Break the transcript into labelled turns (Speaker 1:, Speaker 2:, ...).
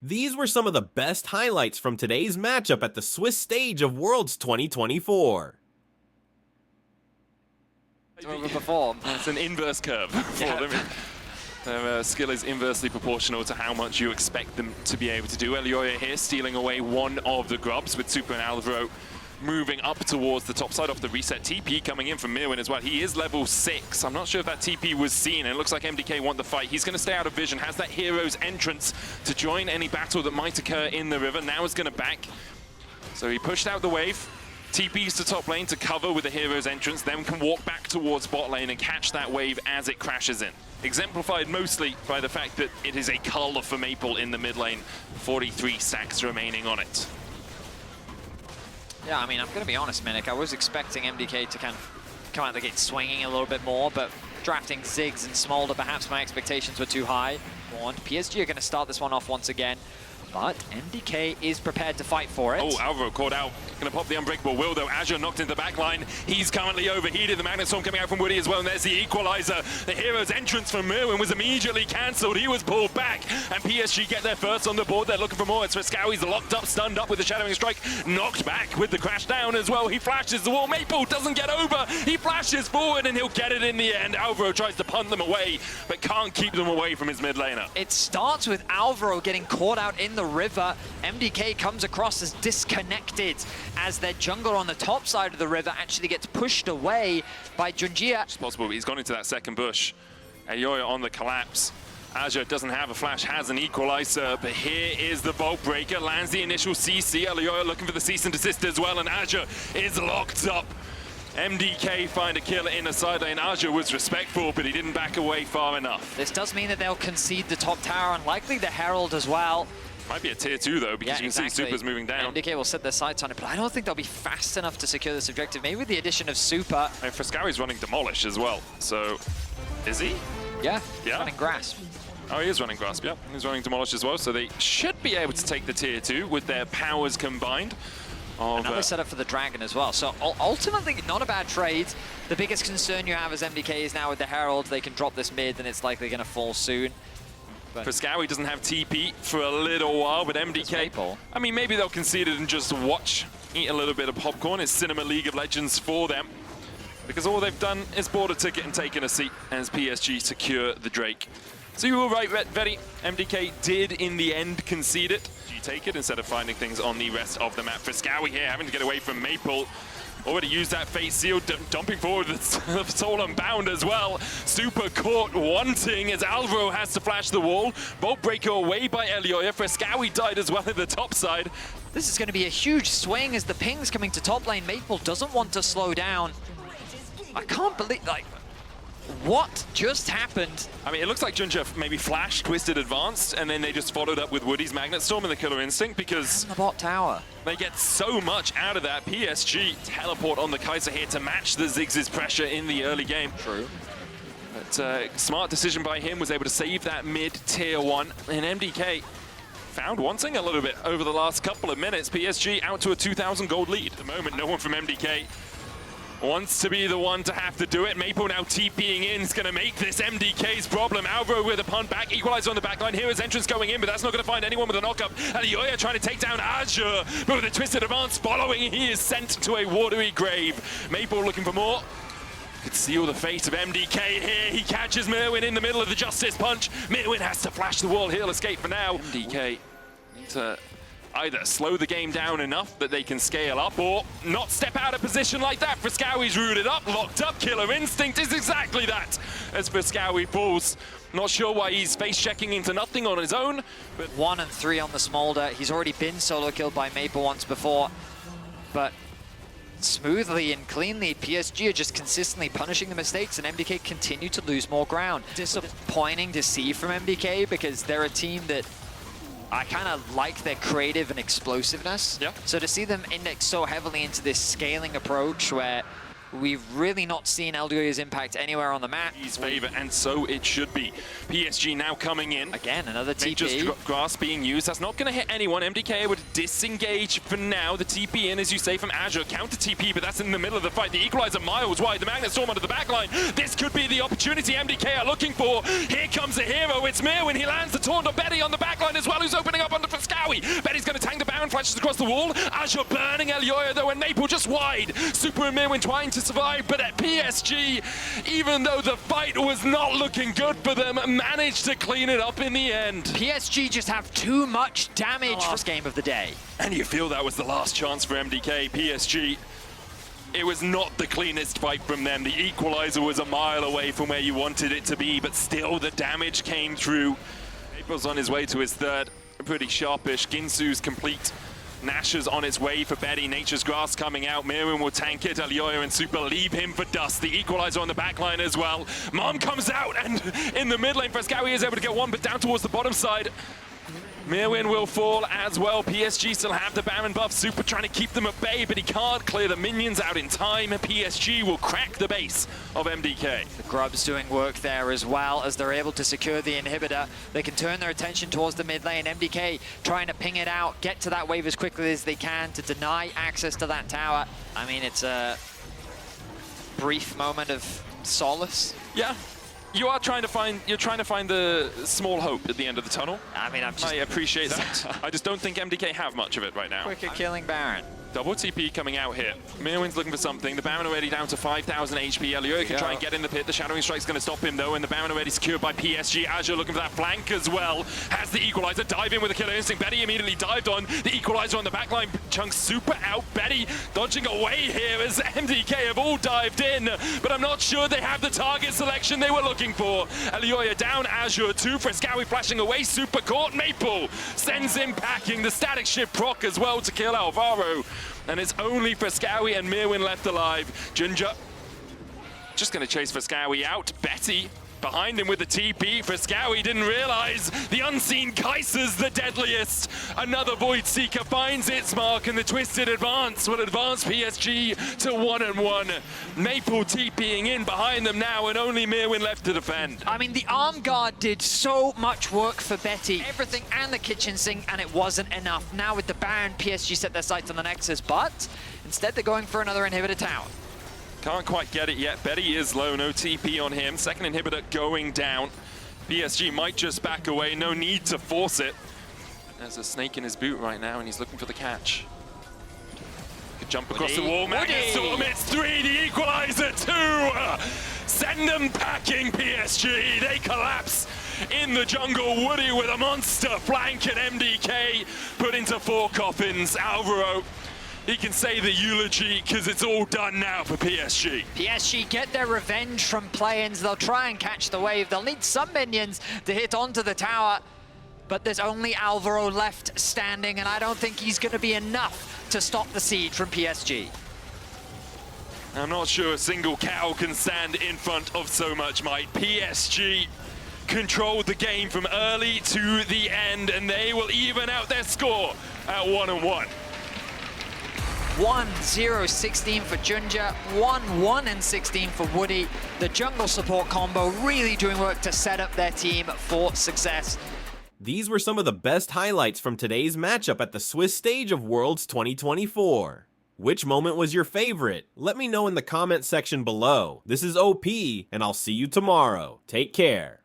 Speaker 1: These were some of the best highlights from today's matchup at the Swiss stage of Worlds 2024.
Speaker 2: Overperform.
Speaker 3: It's an inverse curve for them. Their skill is inversely proportional to how much you expect them to be able to do. Elioya here stealing away one of the grubs with Super and Alvaro moving up towards the top side off the reset. TP coming in from Mirwin as well. He is level 6. I'm not sure if that TP was seen, and it looks like MDK want the fight. He's going to stay out of vision, has that hero's entrance to join any battle that might occur in the river. Now is going to back. So he pushed out the wave. TPs to top lane to cover with the hero's entrance, then can walk back towards bot lane and catch that wave as it crashes in. Exemplified mostly by the fact that it is a cull for Maple in the mid lane. 43 stacks remaining on it.
Speaker 2: Yeah, I mean, I'm going to be honest, Minik. I was expecting MDK to kind of come out the gate swinging a little bit more, but drafting Ziggs and Smolder, perhaps my expectations were too high. PSG are going to start this one off once again, but MDK is prepared to fight for it.
Speaker 3: Oh, Alvaro caught out. Gonna pop the Unbreakable Will though. Azure knocked into the back line. He's currently overheated. The Magnet Storm coming out from Woody as well, and there's the equalizer. The hero's entrance from Mirwin was immediately cancelled. He was pulled back, and PSG get their first on the board. They're looking for more. It's Friskawi's locked up, stunned up with the Shadowing Strike. Knocked back with the crash down as well. He flashes the wall. Maple doesn't get over. He flashes forward, and he'll get it in the end. Alvaro tries to punt them away, but can't keep them away from his mid laner.
Speaker 2: It starts with Alvaro getting caught out in the river. MDK comes across as disconnected as their jungler on the top side of the river actually gets pushed away by Junjia.
Speaker 3: It's possible, but he's gone into that second bush. Elioya on the collapse. Azure doesn't have a flash, has an equalizer, but here is the Vault Breaker, lands the initial CC. Elioya looking for the cease and desist as well, and Azure is locked up. MDK find a kill in the side lane. Azure was respectful, but he didn't back away far enough.
Speaker 2: This does mean that they'll concede the top tower and likely the Herald as well.
Speaker 3: Might be a tier 2 though, because you can see Super's moving down.
Speaker 2: MDK will set their sights on it, but I don't think they'll be fast enough to secure this objective. Maybe with the addition of Super.
Speaker 3: And Friskawi's running Demolish as well, so is he?
Speaker 2: Yeah,
Speaker 3: yeah.
Speaker 2: running Grasp.
Speaker 3: Oh, he is running Grasp, yeah. He's running Demolish as well, so they should be able to take the tier 2 with their powers combined.
Speaker 2: Another setup for the Dragon as well. So ultimately, not a bad trade. The biggest concern you have as MDK is now with the Herald. They can drop this mid, and it's likely going to fall soon.
Speaker 3: Friskawi doesn't have TP for a little while, but MDK, I mean, maybe they'll concede it and just watch, eat a little bit of popcorn. It's Cinema League of Legends for them, because all they've done is bought a ticket and taken a seat as PSG secure the Drake. So you were right, Vetty. MDK did, in the end, concede it. You take it instead of finding things on the rest of the map. Friskawi here having to get away from Maple. Already used that face seal, dumping forward the Soul Unbound as well. Super caught wanting as Alvaro has to flash the wall. Bolt Breaker away by Elioya. Friskawi died as well at the top side.
Speaker 2: This is going to be a huge swing as the ping's coming to top lane. Maple doesn't want to slow down. I can't believe, like, what just happened?
Speaker 3: I mean, it looks like Junja maybe flashed, twisted, advanced, and then they just followed up with Woody's Magnet Storm and the Killer Instinct because
Speaker 2: the bot tower.
Speaker 3: They get so much out of that. PSG teleport on the Kaiser here to match the Ziggs' pressure in the early game.
Speaker 2: True.
Speaker 3: But smart decision by him, was able to save that mid tier 1, and MDK found wanting a little bit over the last couple of minutes. PSG out to a 2,000 gold lead. At the moment, no one from MDK wants to be the one to have to do it. Maple now TPing in is going to make this MDK's problem. Alvaro with a punt back, equalizer on the back line. Hero's entrance going in, but that's not going to find anyone with a knock-up. Elioya trying to take down Azure, but with a twisted advance following, he is sent to a watery grave. Maple looking for more. Could seal the fate of MDK here. He catches Mirwin in the middle of the Justice Punch. Mirwin has to flash the wall. He'll escape for now. MDK to either slow the game down enough that they can scale up or not step out of position like that. Friskawi's rooted up, locked up. Killer Instinct is exactly that as Friskawi falls. Not sure why he's face-checking into nothing on his own. But
Speaker 2: 1 and 3 on the Smolder. He's already been solo killed by Maple once before. But smoothly and cleanly, PSG are just consistently punishing the mistakes, and MDK continue to lose more ground. Disappointing to see from MDK because they're a team that I kind of like their creative and explosiveness.
Speaker 3: Yeah.
Speaker 2: So to see them index so heavily into this scaling approach where we've really not seen Eldoya's impact anywhere on the map.
Speaker 3: His favor, and so it should be. PSG now coming in.
Speaker 2: Again, another
Speaker 3: Nature's
Speaker 2: TP.
Speaker 3: grass being used. That's not going to hit anyone. MDK would disengage for now. The TP in, as you say, from Azure. Counter TP, but that's in the middle of the fight. The Equalizer miles wide. The Magnet Storm under the backline. This could be the opportunity MDK are looking for. Here comes a hero. It's Mirwin. He lands the taunt on Betty on the backline as well, who's opening up under Frescowi. Betty's going to tank the Baron, flashes across the wall. Azure burning Elyoya, though, and Maple just wide. Super and Mirwin trying to survive, but at PSG, even though the fight was not looking good for them, managed to clean it up in the end.
Speaker 2: PSG just have too much damage for this game of the day.
Speaker 3: And you feel that was the last chance for MDK. PSG, it was not the cleanest fight from them. The Equalizer was a mile away from where you wanted it to be, but still the damage came through. Maple's on his way to his third, pretty sharpish. Ginsu's complete. Nash's on its way for Betty. Nature's Grass coming out. Mirwin will tank it. Elyoya and Super leave him for Dust. The Equalizer on the backline as well. Mom comes out, and in the mid lane, Frescowi is able to get one, but down towards the bottom side. Mirwin will fall as well. PSG still have the Baron buff. Super trying to keep them at bay, but he can't clear the minions out in time. PSG will crack the base of MDK.
Speaker 2: The Grubs doing work there as well as they're able to secure the inhibitor. They can turn their attention towards the mid lane. MDK trying to ping it out, get to that wave as quickly as they can to deny access to that tower. I mean, it's a brief moment of solace.
Speaker 3: Yeah. You're trying to find the small hope at the end of the tunnel.
Speaker 2: I mean,
Speaker 3: I appreciate that. I just don't think MDK have much of it right now.
Speaker 2: Quicker killing Baron.
Speaker 3: Double TP coming out here. Mirwin's looking for something. The Baron already down to 5,000 HP. Elyoya can try and get in the pit. The Shadowing Strike's going to stop him, though, and the Baron already secured by PSG. Azure looking for that flank as well. Has the Equalizer. Dive in with a killer instinct. Betty immediately dived on. The Equalizer on the backline. Chunks Super out. Betty dodging away here as MDK have all dived in, but I'm not sure they have the target selection they were looking for. Elyoya down. Azure 2. Frescowi flashing away. Super caught. Maple sends him packing. The static shift proc as well to kill Alvaro. And it's only Frescowi and Mirwin left alive. Ginger just going to chase Frescowi out. Betty behind him with the TP. Frescowi didn't realize the unseen Kaiser's the deadliest. Another Void Seeker finds its mark, and the Twisted Advance will advance PSG to 1-1. Maple TPing in behind them now, and only Mirwin left to defend.
Speaker 2: I mean, the arm guard did so much work for Betty. Everything and the kitchen sink, and it wasn't enough. Now with the Baron, PSG set their sights on the Nexus, but instead they're going for another inhibitor tower.
Speaker 3: Can't quite get it yet. Betty is low, no TP on him. Second inhibitor going down. PSG might just back away, no need to force it. There's a snake in his boot right now, and he's looking for the catch. Could jump across the wall. Magnet Storm, it's 3, the Equalizer 2! Send them packing, PSG. They collapse in the jungle. Woody with a monster flank, and MDK put into 4 coffins. Alvaro, he can say the eulogy because it's all done now for PSG.
Speaker 2: PSG get their revenge from play-ins. They'll try and catch the wave. They'll need some minions to hit onto the tower, but there's only Alvaro left standing, and I don't think he's going to be enough to stop the siege from PSG.
Speaker 3: I'm not sure a single cow can stand in front of so much might. PSG controlled the game from early to the end, and they will even out their score at 1-1.
Speaker 2: 1-0-16 for Junja, 1-1-16 for Woody. The jungle support combo really doing work to set up their team for success.
Speaker 1: These were some of the best highlights from today's matchup at the Swiss stage of Worlds 2024. Which moment was your favorite? Let me know in the comment section below. This is OP, and I'll see you tomorrow. Take care.